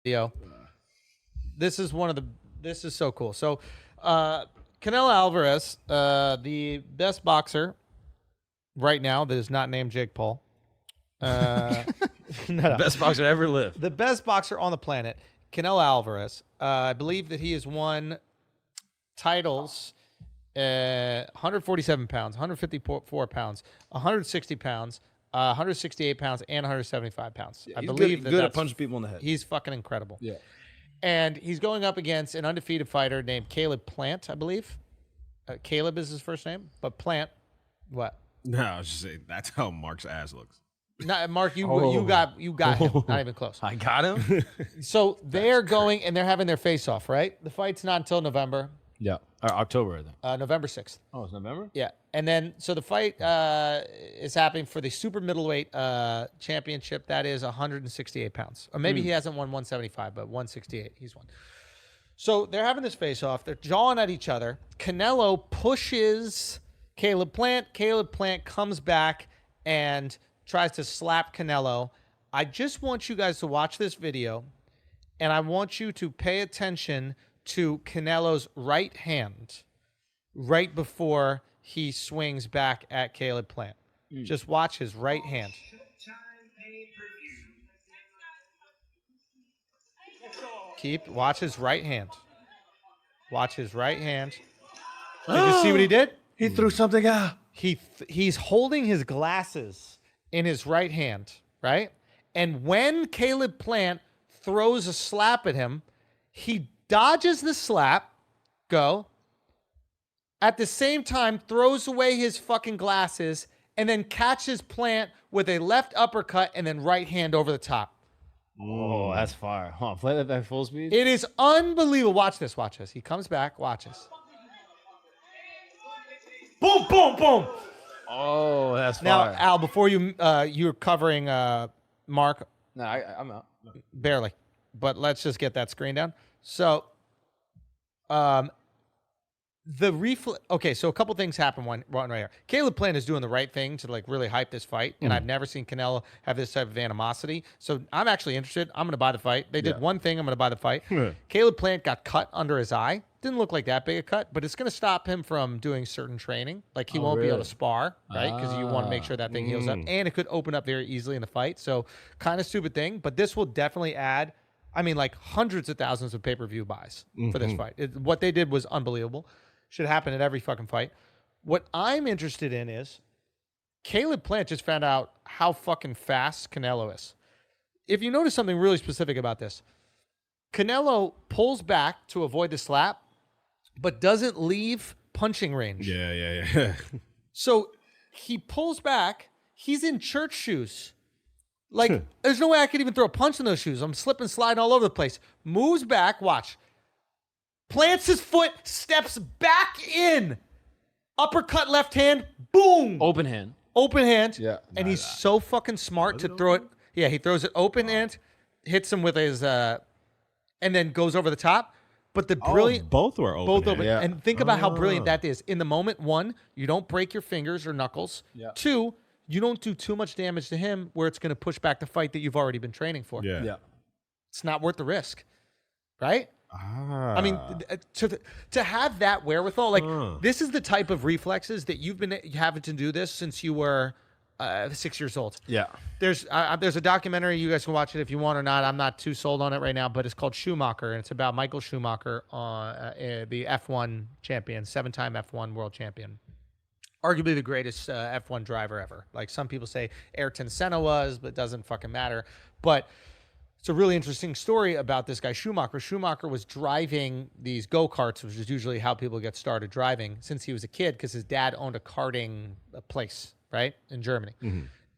video. This is this is so cool. So, Canelo Alvarez, the best boxer right now that is not named Jake Paul. No. Best boxer to ever live. The best boxer on the planet, Canelo Alvarez. I believe that he has won titles 147 pounds, 154 pounds, 160 pounds, 168 pounds, and 175 pounds. I believe good at punching people in the head. He's fucking incredible. Yeah. And he's going up against an undefeated fighter named Caleb Plant, I believe. Caleb is his first name, but Plant, what? No, I was just saying that's how Mark's ass looks. Not, Mark, you got him. Not even close. I got him. So they're going and they're having their face off, right? The fight's not until November. Yeah. October, I think. November 6th. Oh, it's November? Yeah. And then, so the fight is happening for the super middleweight championship. That is 168 pounds. Or maybe he hasn't won 175, but 168 he's won. So they're having this face off. They're jawing at each other. Canelo pushes Caleb Plant. Caleb Plant comes back and tries to slap Canelo. I just want you guys to watch this video, and I want you to pay attention to Canelo's right hand right before he swings back at Caleb Plant. Just watch his right hand. Watch his right hand. Watch his right hand. Did you see what he did? He threw something out. He's holding his glasses in his right hand, right? And when Caleb Plant throws a slap at him, he dodges the slap, at the same time throws away his fucking glasses, and then catches Plant with a left uppercut and then right hand over the top. Oh, that's fire. Hold on, play that back full speed. It is unbelievable. Watch this. He comes back. Watch this. Boom, boom, boom. Oh, that's Now, fire. Al, before you're covering Mark, No, I'm out. barely, but let's just get that screen down. So, okay, so a couple things happen one right here. Caleb Plant is doing the right thing to like really hype this fight, and I've never seen Canelo have this type of animosity. So I'm actually interested. I'm going to buy the fight. They did one thing. I'm going to buy the fight. Caleb Plant got cut under his eye. Didn't look like that big a cut, but it's going to stop him from doing certain training. Like he won't be able to spar, right? Because you want to make sure that thing heals up, and it could open up very easily in the fight. So kind of stupid thing, but this will definitely add, I mean, like hundreds of thousands of pay-per-view buys for this fight. What they did was unbelievable. Should happen at every fucking fight. What I'm interested in is Caleb Plant just found out how fucking fast Canelo is. If you notice something really specific about this, Canelo pulls back to avoid the slap, but doesn't leave punching range. Yeah. So he pulls back. He's in church shoes. Like, there's no way I could even throw a punch in those shoes. I'm slipping, sliding all over the place. Moves back. Watch. Plants his foot, steps back in. Uppercut left hand, boom. Open hand. Open hand. Yeah. And he's so fucking smart to throw it. Yeah, he throws it open hand, hits him with his, and then goes over the top. But the brilliant. Both were open. Both open. Yeah. And think about how brilliant that is. In the moment, one, you don't break your fingers or knuckles. Yeah. Two, you don't do too much damage to him where it's going to push back the fight that you've already been training for. Yeah. It's not worth the risk. Right? I mean, to have that wherewithal, like this is the type of reflexes that you've been having to do this since you were 6 years old. Yeah. There's a documentary, you guys can watch it if you want or not. I'm not too sold on it right now, but it's called Schumacher, and it's about Michael Schumacher, the F1 champion, 7-time F1 world champion. Arguably the greatest F1 driver ever. Like some people say Ayrton Senna was, but it doesn't fucking matter. But it's a really interesting story about this guy, Schumacher. Schumacher was driving these go-karts, which is usually how people get started driving, since he was a kid, because his dad owned a karting place, right, in Germany.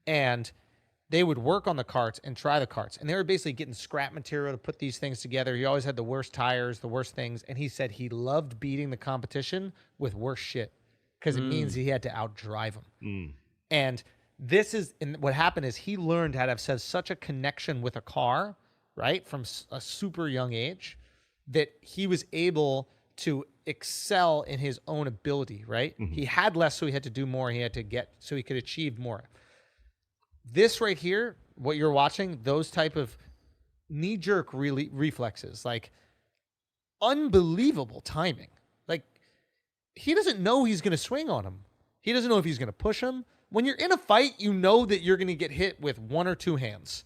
And they would work on the carts and try the carts. And they were basically getting scrap material to put these things together. He always had the worst tires, the worst things. And he said he loved beating the competition with worse shit because it means he had to outdrive them. And what happened is he learned how to have such a connection with a car, right, from a super young age, that he was able to excel in his own ability, right? He had less, so he had to do more. He had to get, so he could achieve more. This right here, what you're watching, those type of knee-jerk reflexes, like unbelievable timing. Like he doesn't know he's going to swing on him. He doesn't know if he's going to push him. When you're in a fight, you know that you're going to get hit with one or two hands.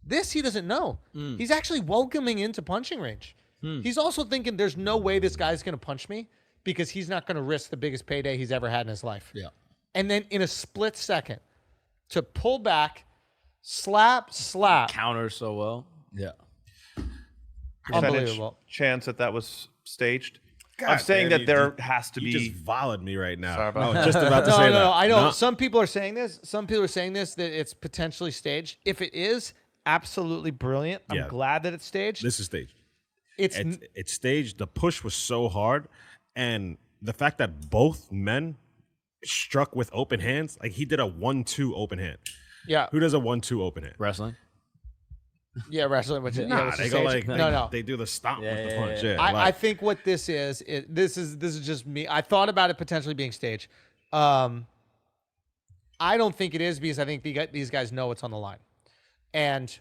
This he doesn't know. He's actually welcoming into punching range. He's also thinking there's no way this guy's going to punch me because he's not going to risk the biggest payday he's ever had in his life. Yeah. And then in a split second to pull back, slap. Counter so well. Yeah. Unbelievable. Chance that was staged. God I'm saying damn, that there has to you be. just volleyed me right now. Sorry about I was that. just about to No, say no, that. no. I know No. some people are saying this. Some people are saying this that it's potentially staged. If it is, absolutely brilliant. I'm Yeah. glad that it's staged. This is staged. It's It's staged. The push was so hard, and the fact that both men struck with open hands, like he did a 1-2 open hand. yeah, Who does a 1-2 open hand? Wrestling. yeah, wrestling. Which is, yeah, Nah, which they is go staged. like no. they do the stomp with the yeah, punch. yeah. Yeah, I like- think what this is this is just me. I thought about it potentially being staged. I don't think it is because I think these guys know it's on the line, and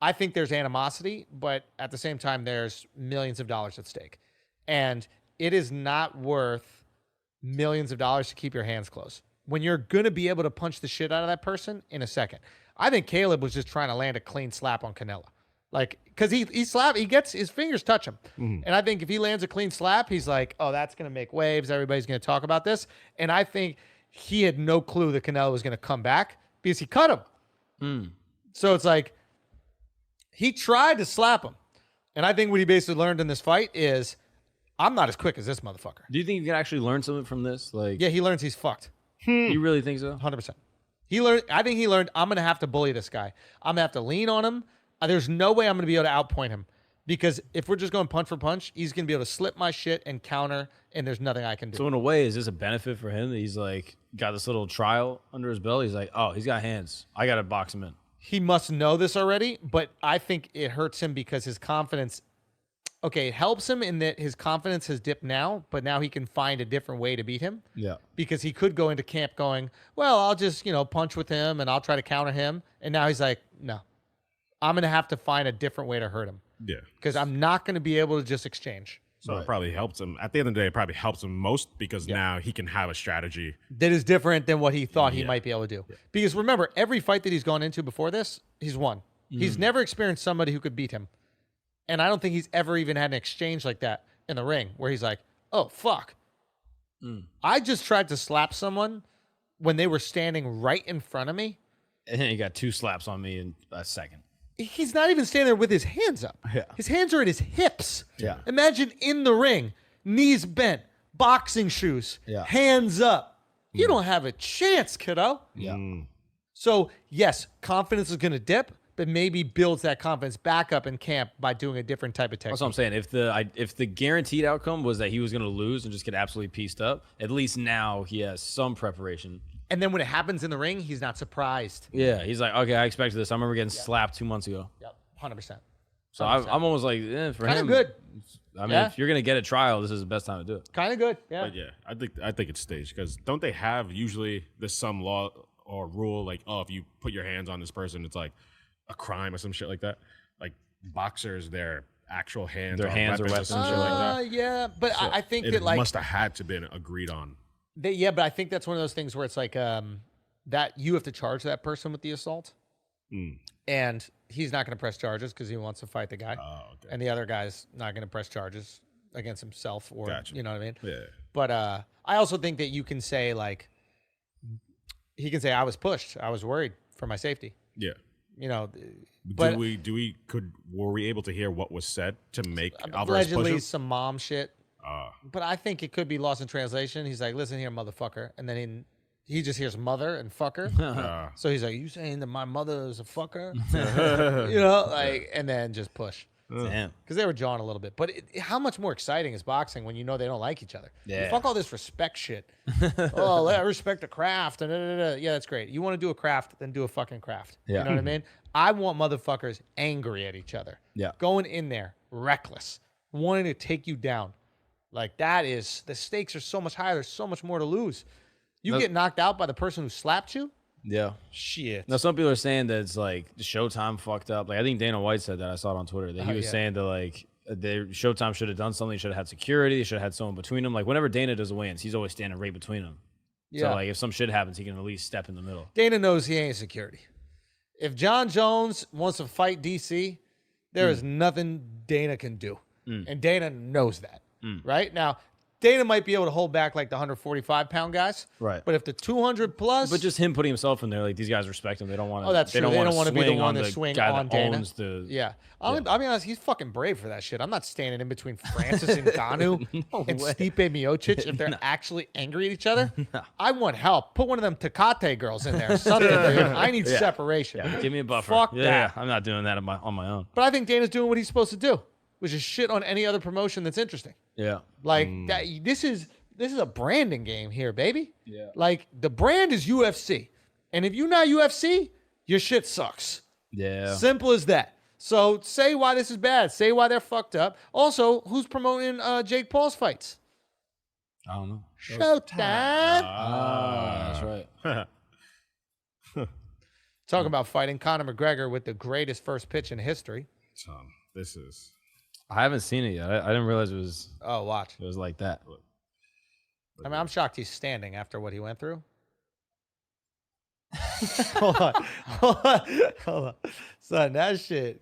I think there's animosity, but at the same time, there's millions of dollars at stake, and it is not worth millions of dollars to keep your hands closed when you're gonna be able to punch the shit out of that person in a second. I think Caleb was just trying to land a clean slap on Canelo. Like, because he gets his fingers touch him. And I think if he lands a clean slap, he's like, oh, that's going to make waves. Everybody's going to talk about this. And I think he had no clue that Canelo was going to come back because he cut him. So it's like, he tried to slap him. And I think what he basically learned in this fight is, I'm not as quick as this motherfucker. Do you think you can actually learn something from this? Like, Yeah, he learns he's fucked. you really think so? 100%. I think he learned, I'm going to have to bully this guy. I'm going to have to lean on him. There's no way I'm going to be able to outpoint him because if we're just going punch for punch, he's going to be able to slip my shit and counter, and there's nothing I can do. So in a way, is this a benefit for him that he's like got this little trial under his belt? He's like, oh, he's got hands. I got to box him in. He must know this already, but I think it hurts him because his confidence, okay, it helps him in that his confidence has dipped now, but now he can find a different way to beat him. Yeah. Because he could go into camp going, well, I'll just, punch with him and I'll try to counter him. And now he's like, no, I'm going to have to find a different way to hurt him yeah. because I'm not going to be able to just exchange. So it probably helps him. At the end of the day, it probably helps him most because now he can have a strategy. That is different than what he thought he might be able to do. Because remember, every fight that he's gone into before this, he's won. He's never experienced somebody who could beat him. And I don't think he's ever even had an exchange like that in the ring where he's like, oh, fuck. I just tried to slap someone when they were standing right in front of me. And then he got 2 slaps on me in a second. He's not even standing there with his hands up. Yeah. His hands are at his hips. Yeah. Imagine in the ring, knees bent, boxing shoes, Yeah. hands up. You don't have a chance, kiddo. Yeah. So, yes, confidence is going to dip, but maybe builds that confidence back up in camp by doing a different type of technique. That's what I'm saying. If the guaranteed outcome was that he was going to lose and just get absolutely pieced up, at least now he has some preparation. And then when it happens in the ring, he's not surprised. Yeah, he's like, okay, I expected this. I remember getting slapped 2 months ago. Yep, 100%. So I'm almost like, for Kind him, of good. I mean, Yeah. if you're going to get a trial, this is the best time to do it. Kind of good. Yeah. But yeah, I think it's staged because don't they have usually there's some law or rule like, oh, if you put your hands on this person, it's like a crime or some shit like that. Like boxers, their actual hands, Their hands are or weapons. some shit like that. Yeah, but I think It that like must have had to been agreed on. yeah, but I think that's one of those things where it's like that you have to charge that person with the assault, and he's not going to press charges because he wants to fight the guy, Oh, okay. and the other guy's not going to press charges against himself or Gotcha. you know what I mean. Yeah. But I also think that you can say like he can say I was pushed, I was worried for my safety. Yeah. You know, but Were we able to hear what was said to make Alvarez push allegedly him? some mom shit. But I think it could be lost in translation. He's like, listen here, motherfucker. And then he just hears mother and fucker. So he's like, you saying that my mother is a fucker? Like, and then just push. Damn. Because they were jawing a little bit. But how much more exciting is boxing when you know they don't like each other? Yeah. Fuck all this respect shit. Oh, I respect the craft. And yeah, that's great. You want to do a craft, then do a fucking craft. Yeah. You know what I mean? I want motherfuckers angry at each other. Yeah. Going in there, reckless, wanting to take you down. Like that is, the stakes are so much higher. There's so much more to lose. You get knocked out by the person who slapped you, Yeah. Shit. Now some people are saying that it's like Showtime fucked up. Like I think Dana White said that. I saw it on Twitter that he was saying that like Showtime should have done something. Should have had security. They should have had someone between them. Like whenever Dana does weigh-ins, he's always standing right between them. Yeah. So like if some shit happens, he can at least step in the middle. Dana knows he ain't security. If John Jones wants to fight DC, there is nothing Dana can do. And Dana knows that. Right? Now, Dana might be able to hold back like the 145-pound guys. Right. But if the 200 plus. But just him putting himself in there, like these guys respect him. They don't want to. Oh, that's they true. Don't They wanna don't want to be the swing one to the swing guy on that Dana. owns the. Yeah. I'll be honest, he's fucking brave for that shit. I'm not standing in between Francis and Ngannou and Stipe Miocic if they're actually angry at each other. I want help. Put one of them Tecate girls in there. Something, dude. I need separation. Yeah, give me a buffer. Fuck yeah, that. yeah, I'm not doing that on my own. But I think Dana's doing what he's supposed to do, which is shit on any other promotion that's interesting. Yeah. Like that. This is a branding game here, baby. Yeah. Like the brand is UFC, and if you're not UFC, your shit sucks. Yeah. Simple as that. So say why this is bad. Say why they're fucked up. Also, who's promoting Jake Paul's fights? I don't know. Showtime. That's right. Talking about fighting Conor McGregor with the greatest first pitch in history. This is. I haven't seen it yet. I didn't realize it was Oh, watch. like that. I mean, I'm shocked he's standing after what he went through. Hold on. Son, that shit.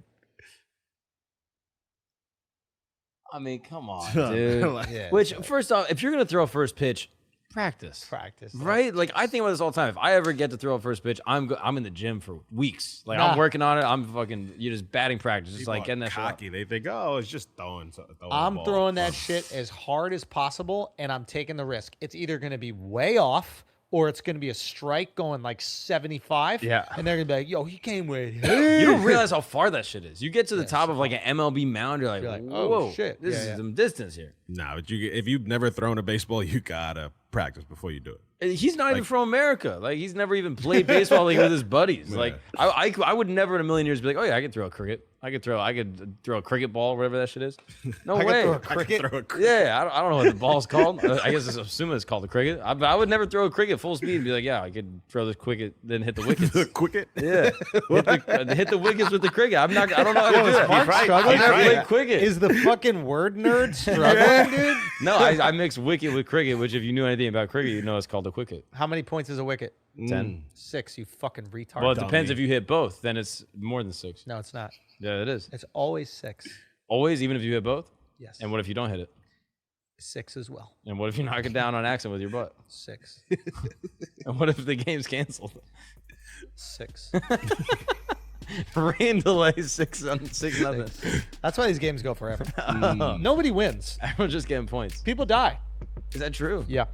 I mean, come on, dude. Yeah, Which, first off, if you're gonna throw a first pitch, practice. Right? Like I think about this all the time. If I ever get to throw a first pitch, I'm in the gym for weeks. Like I'm working on it. I'm fucking. You're just batting practice. Just like getting that cocky. shot. They think, oh, it's just throwing. I'm the ball. throwing that shit as hard as possible, and I'm taking the risk. It's either going to be way off, or it's going to be a strike going like 75. Yeah. And they're going to be like, yo, he came with You don't realize how far that shit is. You get to the top of like an MLB mound, you're like oh, whoa, shit. this is some distance here. Nah, but if you've never thrown a baseball, you gotta practice before you do it. He's not even from America. Like he's never even played baseball like with his buddies. Yeah. Like I would never in a million years be like, oh yeah, I could throw a cricket. I could throw a cricket ball, whatever that shit is. No way. I could throw a cricket. Yeah, I don't know what the ball's called. I guess assuming it's called a cricket. I would never throw a cricket full speed and be like, yeah, I could throw this cricket, then hit the wickets. The cricket? Yeah, hit the wickets with the cricket. I don't know how to do that. Mark struggling? I've never played cricket. Is the fucking word nerd struggling, dude? No, I mix wicket with cricket, which if you knew anything about cricket, you know it's called a wicket. How many points is a wicket? 10. 6, you fucking retard. Well, it depends if you hit both. Then it's more than 6. No, it's not. Yeah, it is. It's always 6. Always, even if you hit both? Yes. And what if you don't hit it? 6 as well. And what if you knock it down on accident with your butt? 6. And what if the game's canceled? 6. Rain delay 6-0. That's why these games go forever. Nobody wins. Everyone's just getting points. People die. Is that true? Yeah.